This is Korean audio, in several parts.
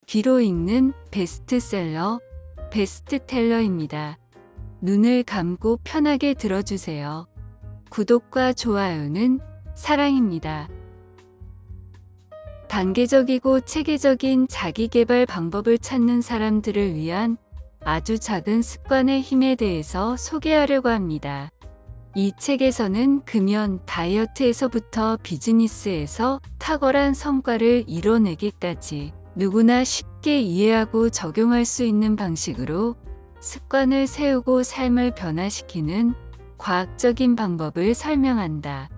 귀로 읽는 베스트셀러, 베스트텔러입니다. 눈을 감고 편하게 들어주세요. 구독과 좋아요는 사랑입니다. 단계적이고 체계적인 자기계발 방법을 찾는 사람들을 위한 아주 작은 습관의 힘에 대해서 소개하려고 합니다. 이 책에서는 금연, 다이어트에서부터 비즈니스에서 탁월한 성과를 이뤄내기까지 누구나 쉽게 이해하고 적용할 수 있는 방식으로 습관을 세우고 삶을 변화시키는 과학적인 방법을 설명한다.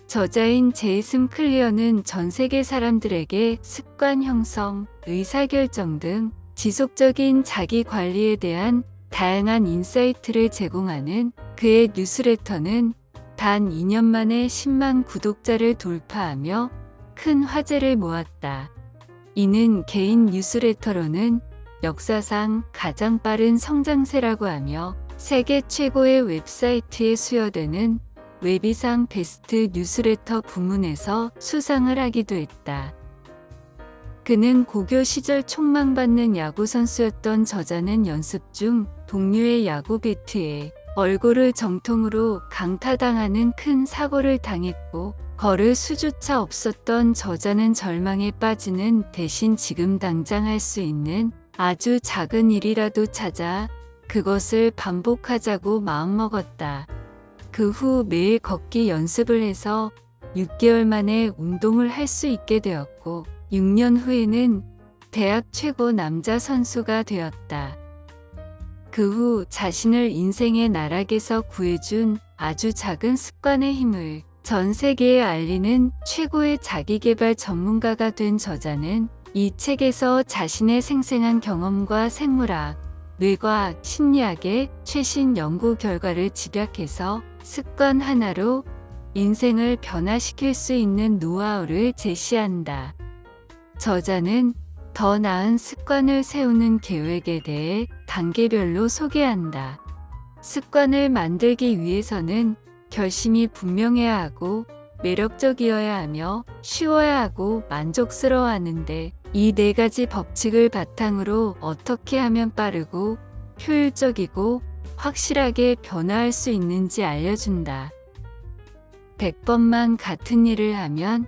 저자인 제이슨 클리어는 전 세계 사람들에게 습관 형성, 의사결정 등 지속적인 자기 관리에 대한 다양한 인사이트를 제공하는 그의 뉴스레터는 단 2년 만에 10만 구독자를 돌파하며 큰 화제를 모았다. 이는 개인 뉴스레터로는 역사상 가장 빠른 성장세라고 하며 세계 최고의 웹사이트에 수여되는 웹이상 베스트 뉴스레터 부문에서 수상을 하기도 했다. 그는 고교 시절 촉망받는 야구선수였던 저자는 연습 중 동료의 야구 배트에 얼굴을 정통으로 강타당하는 큰 사고를 당했고 걸을 수조차 없었던 저자는 절망에 빠지는 대신 지금 당장 할 수 있는 아주 작은 일이라도 찾아 그것을 반복하자고 마음먹었다. 그 후 매일 걷기 연습을 해서 6개월 만에 운동을 할 수 있게 되었고 6년 후에는 대학 최고 남자 선수가 되었다. 그 후 자신을 인생의 나락에서 구해준 아주 작은 습관의 힘을 전 세계에 알리는 최고의 자기계발 전문가가 된 저자는 이 책에서 자신의 생생한 경험과 생물학, 뇌과학, 심리학의 최신 연구 결과를 집약해서 습관 하나로 인생을 변화시킬 수 있는 노하우를 제시한다. 저자는 더 나은 습관을 세우는 계획에 대해 단계별로 소개한다. 습관을 만들기 위해서는 결심이 분명해야 하고 매력적이어야 하며 쉬워야 하고 만족스러워하는데 이 4가지 법칙을 바탕으로 어떻게 하면 빠르고 효율적이고 확실하게 변화할 수 있는지 알려준다. 100번만 같은 일을 하면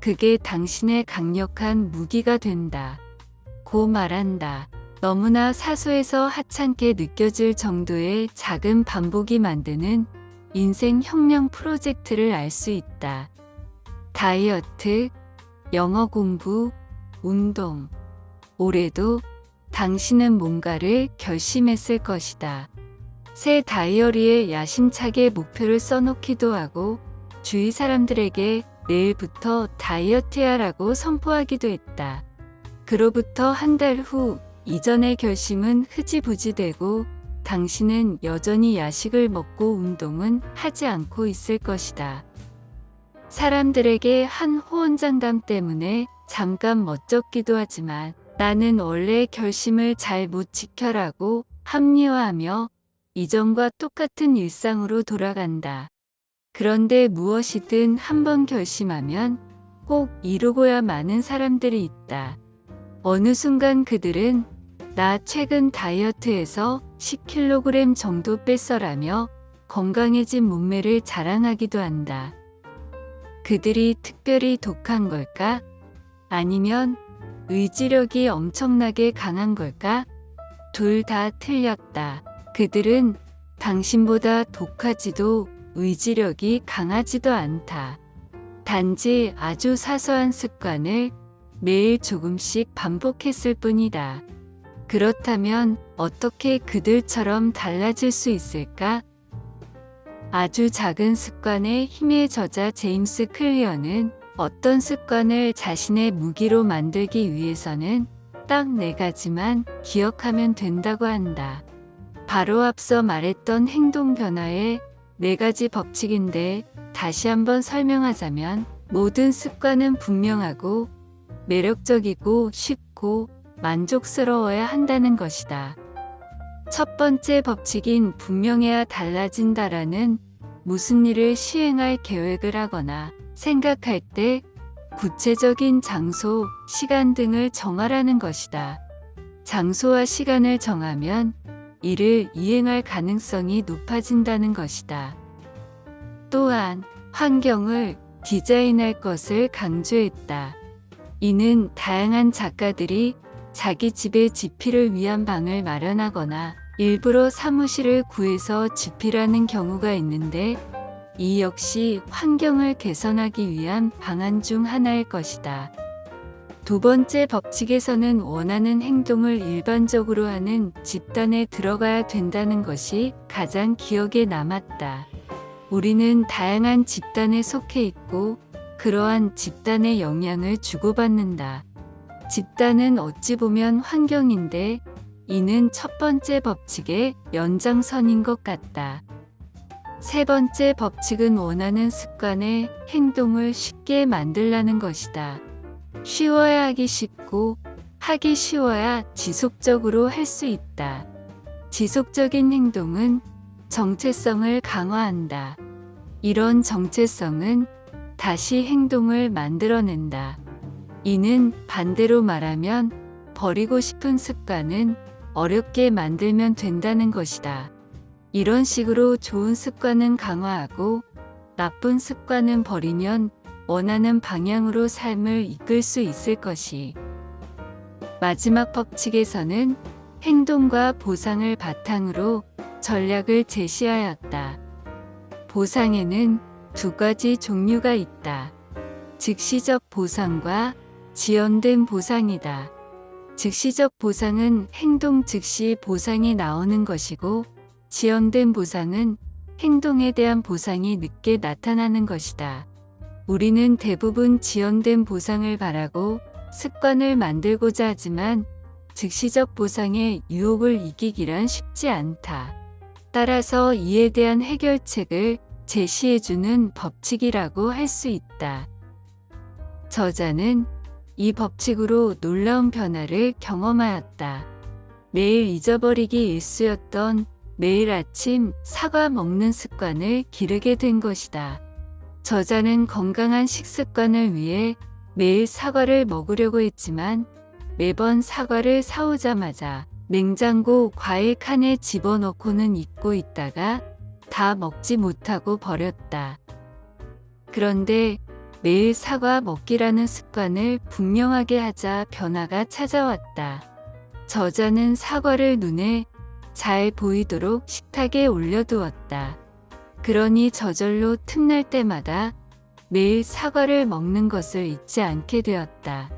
그게 당신의 강력한 무기가 된다. 고 말한다. 너무나 사소해서 하찮게 느껴질 정도의 작은 반복이 만드는 인생 혁명 프로젝트를 알 수 있다. 다이어트, 영어 공부, 운동. 올해도 당신은 뭔가를 결심했을 것이다. 새 다이어리에 야심차게 목표를 써놓기도 하고 주위 사람들에게 내일부터 다이어트야라고 선포하기도 했다. 그로부터 한 달 후 이전의 결심은 흐지부지 되고 당신은 여전히 야식을 먹고 운동은 하지 않고 있을 것이다. 사람들에게 한 호언장담 때문에 잠깐 멋쩍기도 하지만 나는 원래 결심을 잘 못 지켜라고 합리화하며 이전과 똑같은 일상으로 돌아간다. 그런데 무엇이든 한번 결심하면 꼭 이루고야 마는 사람들이 있다. 어느 순간 그들은 나 최근 다이어트에서 10kg 정도 뺐어라며 건강해진 몸매를 자랑하기도 한다. 그들이 특별히 독한 걸까? 아니면 의지력이 엄청나게 강한 걸까? 둘 다 틀렸다. 그들은 당신보다 독하지도 의지력이 강하지도 않다. 단지 아주 사소한 습관을 매일 조금씩 반복했을 뿐이다. 그렇다면 어떻게 그들처럼 달라질 수 있을까? 아주 작은 습관의 힘의 저자 제임스 클리어는 어떤 습관을 자신의 무기로 만들기 위해서는 딱 4가지만 기억하면 된다고 한다. 바로 앞서 말했던 행동 변화의 4가지 법칙인데 다시 한번 설명하자면 모든 습관은 분명하고 매력적이고 쉽고 만족스러워야 한다는 것이다. 첫 번째 법칙인 분명해야 달라진다라는 무슨 일을 시행할 계획을 하거나 생각할 때 구체적인 장소, 시간 등을 정하라는 것이다. 장소와 시간을 정하면 이를 이행할 가능성이 높아진다는 것이다. 또한 환경을 디자인할 것을 강조했다. 이는 다양한 작가들이 자기 집에 집필을 위한 방을 마련하거나 일부러 사무실을 구해서 집필하는 경우가 있는데 이 역시 환경을 개선하기 위한 방안 중 하나일 것이다. 두 번째 법칙에서는 원하는 행동을 일반적으로 하는 집단에 들어가야 된다는 것이 가장 기억에 남았다. 우리는 다양한 집단에 속해 있고 그러한 집단의 영향을 주고받는다. 집단은 어찌 보면 환경인데 이는 첫 번째 법칙의 연장선인 것 같다. 세 번째 법칙은 원하는 습관의 행동을 쉽게 만들라는 것이다. 쉬워야 하기 쉽고 하기 쉬워야 지속적으로 할 수 있다. 지속적인 행동은 정체성을 강화한다. 이런 정체성은 다시 행동을 만들어낸다. 이는 반대로 말하면 버리고 싶은 습관은 어렵게 만들면 된다는 것이다. 이런 식으로 좋은 습관은 강화하고 나쁜 습관은 버리면 원하는 방향으로 삶을 이끌 수 있을 것이. 마지막 법칙에서는 행동과 보상을 바탕으로 전략을 제시하였다. 보상에는 두 가지 종류가 있다. 즉시적 보상과 지연된 보상이다. 즉시적 보상은 행동 즉시 보상이 나오는 것이고 지연된 보상은 행동에 대한 보상이 늦게 나타나는 것이다. 우리는 대부분 지연된 보상을 바라고 습관을 만들고자 하지만 즉시적 보상의 유혹을 이기기란 쉽지 않다. 따라서 이에 대한 해결책을 제시해주는 법칙이라고 할 수 있다. 저자는 이 법칙으로 놀라운 변화를 경험하였다. 매일 잊어버리기 일쑤였던 매일 아침 사과 먹는 습관을 기르게 된 것이다. 저자는 건강한 식습관을 위해 매일 사과를 먹으려고 했지만 매번 사과를 사오자마자 냉장고 과일 칸에 집어넣고는 잊고 있다가 다 먹지 못하고 버렸다. 그런데 매일 사과 먹기라는 습관을 분명하게 하자 변화가 찾아왔다. 저자는 사과를 눈에 잘 보이도록 식탁에 올려두었다. 그러니 저절로 틈날 때마다 매일 사과를 먹는 것을 잊지 않게 되었다.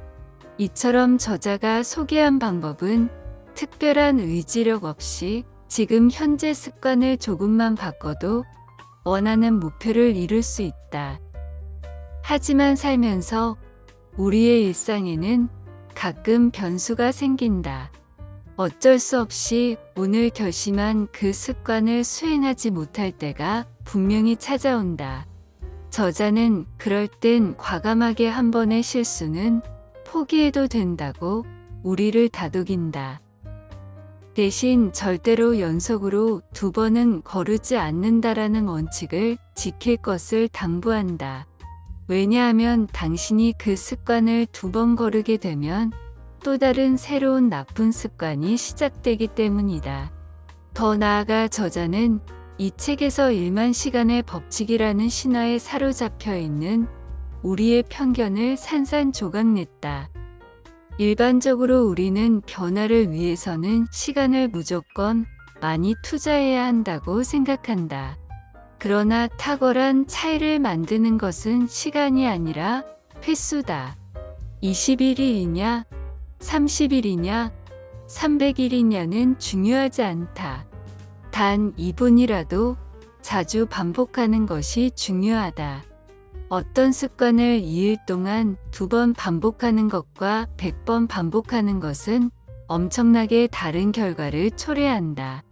이처럼 저자가 소개한 방법은 특별한 의지력 없이 지금 현재 습관을 조금만 바꿔도 원하는 목표를 이룰 수 있다. 하지만 살면서 우리의 일상에는 가끔 변수가 생긴다. 어쩔 수 없이 오늘 결심한 그 습관을 수행하지 못할 때가 분명히 찾아온다. 저자는 그럴 땐 과감하게 한 번의 실수는 포기해도 된다고 우리를 다독인다. 대신 절대로 연속으로 2번은 거르지 않는다라는 원칙을 지킬 것을 당부한다. 왜냐하면 당신이 그 습관을 2번 거르게 되면 또 다른 새로운 나쁜 습관이 시작되기 때문이다. 더 나아가 저자는 이 책에서 1만 시간의 법칙이라는 신화에 사로잡혀 있는 우리의 편견을 산산조각냈다. 일반적으로 우리는 변화를 위해서는 시간을 무조건 많이 투자해야 한다고 생각한다. 그러나 탁월한 차이를 만드는 것은 시간이 아니라 횟수다. 21일이냐, 30일이냐, 300일이냐는 중요하지 않다. 단 2분이라도 자주 반복하는 것이 중요하다. 어떤 습관을 2일 동안 2번 반복하는 것과 100번 반복하는 것은 엄청나게 다른 결과를 초래한다.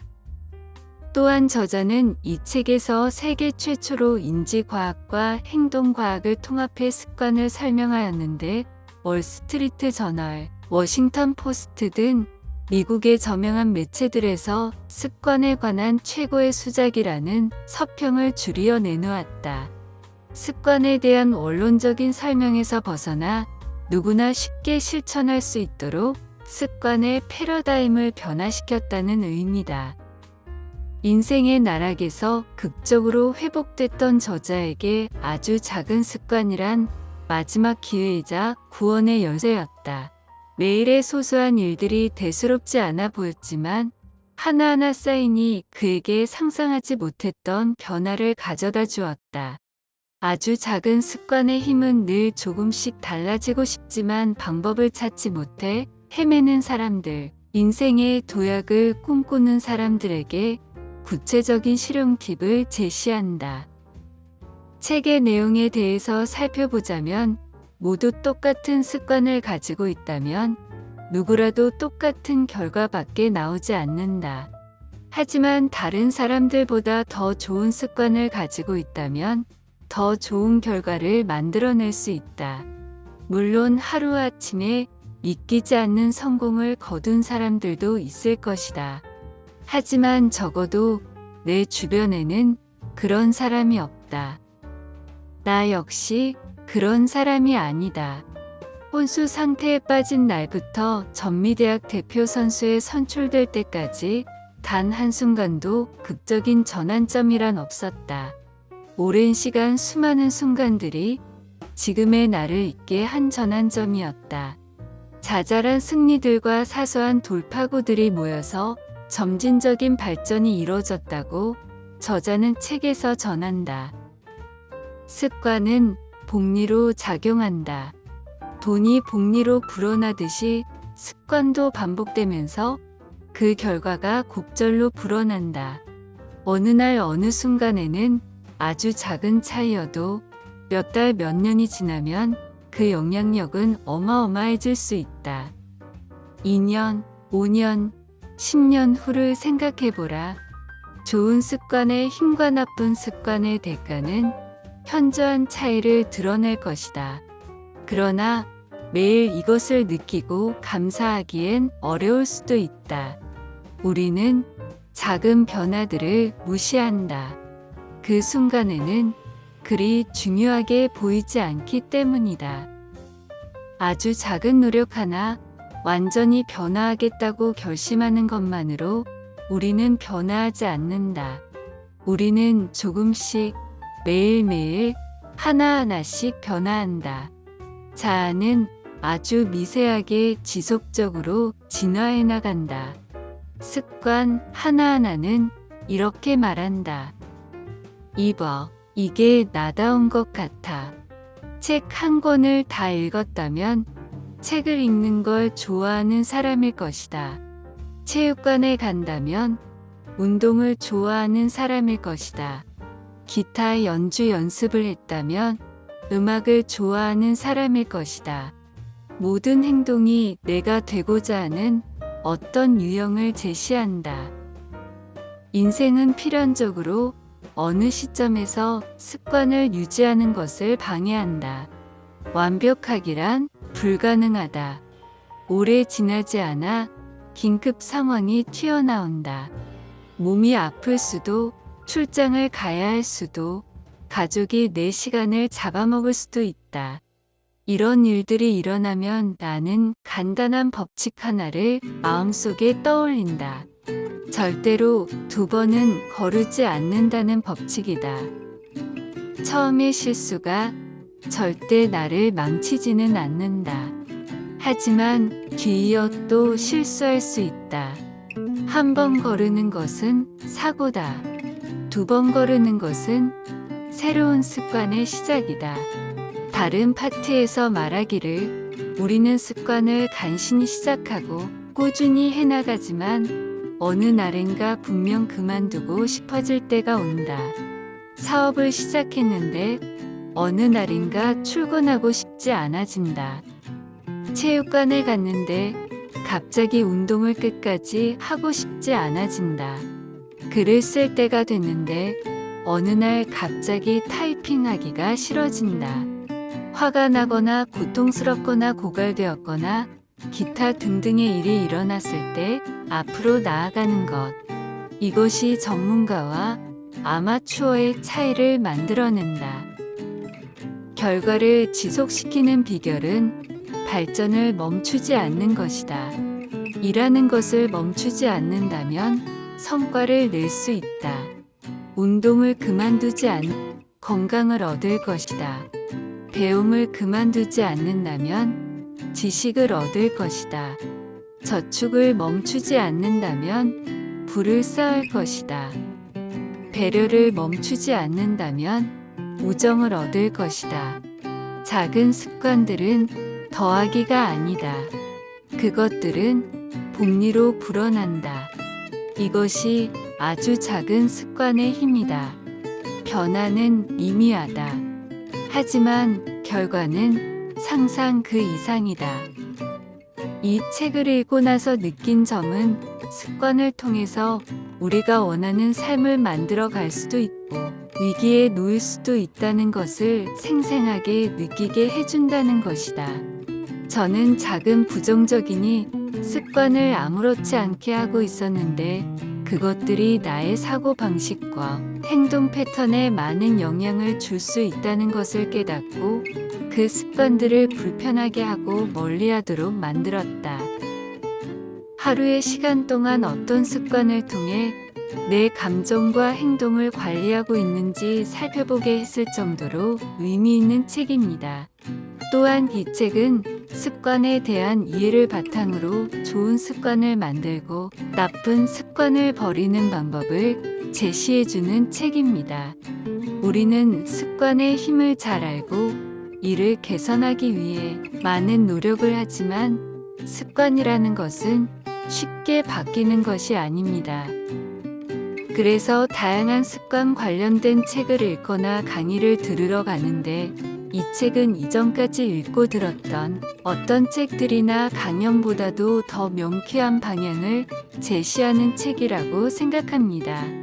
또한 저자는 이 책에서 세계 최초로 인지과학과 행동과학을 통합해 습관을 설명하였는데 월스트리트 저널, 워싱턴 포스트 등 미국의 저명한 매체들에서 습관에 관한 최고의 수작이라는 서평을 줄이어 내놓았다. 습관에 대한 원론적인 설명에서 벗어나 누구나 쉽게 실천할 수 있도록 습관의 패러다임을 변화시켰다는 의미다. 인생의 나락에서 극적으로 회복됐던 저자에게 아주 작은 습관이란 마지막 기회이자 구원의 열쇠였다. 매일의 소소한 일들이 대수롭지 않아 보였지만 하나하나 쌓이니 그에게 상상하지 못했던 변화를 가져다 주었다. 아주 작은 습관의 힘은 늘 조금씩 달라지고 싶지만 방법을 찾지 못해 헤매는 사람들, 인생의 도약을 꿈꾸는 사람들에게 구체적인 실용 팁을 제시한다. 책의 내용에 대해서 살펴보자면 모두 똑같은 습관을 가지고 있다면 누구라도 똑같은 결과밖에 나오지 않는다. 하지만 다른 사람들보다 더 좋은 습관을 가지고 있다면 더 좋은 결과를 만들어낼 수 있다. 물론 하루아침에 믿기지 않는 성공을 거둔 사람들도 있을 것이다. 하지만 적어도 내 주변에는 그런 사람이 없다. 나 역시 그런 사람이 아니다. 혼수 상태에 빠진 날부터 전미대학 대표 선수에 선출될 때까지 단 한순간도 극적인 전환점이란 없었다. 오랜 시간 수많은 순간들이 지금의 나를 있게 한 전환점이었다. 자잘한 승리들과 사소한 돌파구들이 모여서 점진적인 발전이 이루어졌다고 저자는 책에서 전한다. 습관은 복리로 작용한다. 돈이 복리로 불어나듯이 습관도 반복되면서 그 결과가 곡절로 불어난다. 어느 날 어느 순간에는 아주 작은 차이여도 몇 달 몇 년이 지나면 그 영향력은 어마어마해질 수 있다. 2년, 5년, 10년 후를 생각해보라. 좋은 습관의 힘과 나쁜 습관의 대가는 현저한 차이를 드러낼 것이다. 그러나 매일 이것을 느끼고 감사하기엔 어려울 수도 있다. 우리는 작은 변화들을 무시한다. 그 순간에는 그리 중요하게 보이지 않기 때문이다. 아주 작은 노력 하나, 완전히 변화하겠다고 결심하는 것만으로 우리는 변화하지 않는다. 우리는 조금씩 매일매일 하나하나씩 변화한다. 자아는 아주 미세하게 지속적으로 진화해 나간다. 습관 하나하나는 이렇게 말한다. 입어. 이게 나다운 것 같아. 책 한 권을 다 읽었다면 책을 읽는 걸 좋아하는 사람일 것이다. 체육관에 간다면 운동을 좋아하는 사람일 것이다. 기타 연주 연습을 했다면 음악을 좋아하는 사람일 것이다. 모든 행동이 내가 되고자 하는 어떤 유형을 제시한다. 인생은 필연적으로 어느 시점에서 습관을 유지하는 것을 방해한다. 완벽하기란 불가능하다. 오래 지나지 않아 긴급 상황이 튀어나온다. 몸이 아플 수도, 출장을 가야 할 수도, 가족이 내 시간을 잡아먹을 수도 있다. 이런 일들이 일어나면 나는 간단한 법칙 하나를 마음속에 떠올린다. 절대로 2번은 거르지 않는다는 법칙이다. 처음의 실수가 절대 나를 망치지는 않는다. 하지만 뒤이어 또 실수할 수 있다. 1번 거르는 것은 사고다. 2번 거르는 것은 새로운 습관의 시작이다. 다른 파트에서 말하기를 우리는 습관을 간신히 시작하고 꾸준히 해나가지만 어느 날인가 분명 그만두고 싶어질 때가 온다. 사업을 시작했는데 어느 날인가 출근하고 싶지 않아진다. 체육관에 갔는데 갑자기 운동을 끝까지 하고 싶지 않아진다. 글을 쓸 때가 됐는데 어느 날 갑자기 타이핑하기가 싫어진다. 화가 나거나 고통스럽거나 고갈되었거나 기타 등등의 일이 일어났을 때 앞으로 나아가는 것. 이것이 전문가와 아마추어의 차이를 만들어낸다. 결과를 지속시키는 비결은 발전을 멈추지 않는 것이다. 일하는 것을 멈추지 않는다면 성과를 낼 수 있다. 운동을 그만두지 않는 건강을 얻을 것이다. 배움을 그만두지 않는다면 지식을 얻을 것이다. 저축을 멈추지 않는다면 부를 쌓을 것이다. 배려를 멈추지 않는다면 우정을 얻을 것이다. 작은 습관들은 더하기가 아니다. 그것들은 복리로 불어난다. 이것이 아주 작은 습관의 힘이다. 변화는 미미하다. 하지만 결과는 상상 그 이상이다. 이 책을 읽고 나서 느낀 점은 습관을 통해서 우리가 원하는 삶을 만들어 갈 수도 있고 위기에 놓일 수도 있다는 것을 생생하게 느끼게 해준다는 것이다. 저는 작은 부정적이니 습관을 아무렇지 않게 하고 있었는데 그것들이 나의 사고방식과 행동 패턴에 많은 영향을 줄 수 있다는 것을 깨닫고 그 습관들을 불편하게 하고 멀리하도록 만들었다. 하루의 시간 동안 어떤 습관을 통해 내 감정과 행동을 관리하고 있는지 살펴보게 했을 정도로 의미 있는 책입니다. 또한 이 책은 습관에 대한 이해를 바탕으로 좋은 습관을 만들고 나쁜 습관을 버리는 방법을 제시해주는 책입니다. 우리는 습관의 힘을 잘 알고 이를 개선하기 위해 많은 노력을 하지만 습관이라는 것은 쉽게 바뀌는 것이 아닙니다. 그래서 다양한 습관 관련된 책을 읽거나 강의를 들으러 가는데 이 책은 이전까지 읽고 들었던 어떤 책들이나 강연보다도 더 명쾌한 방향을 제시하는 책이라고 생각합니다.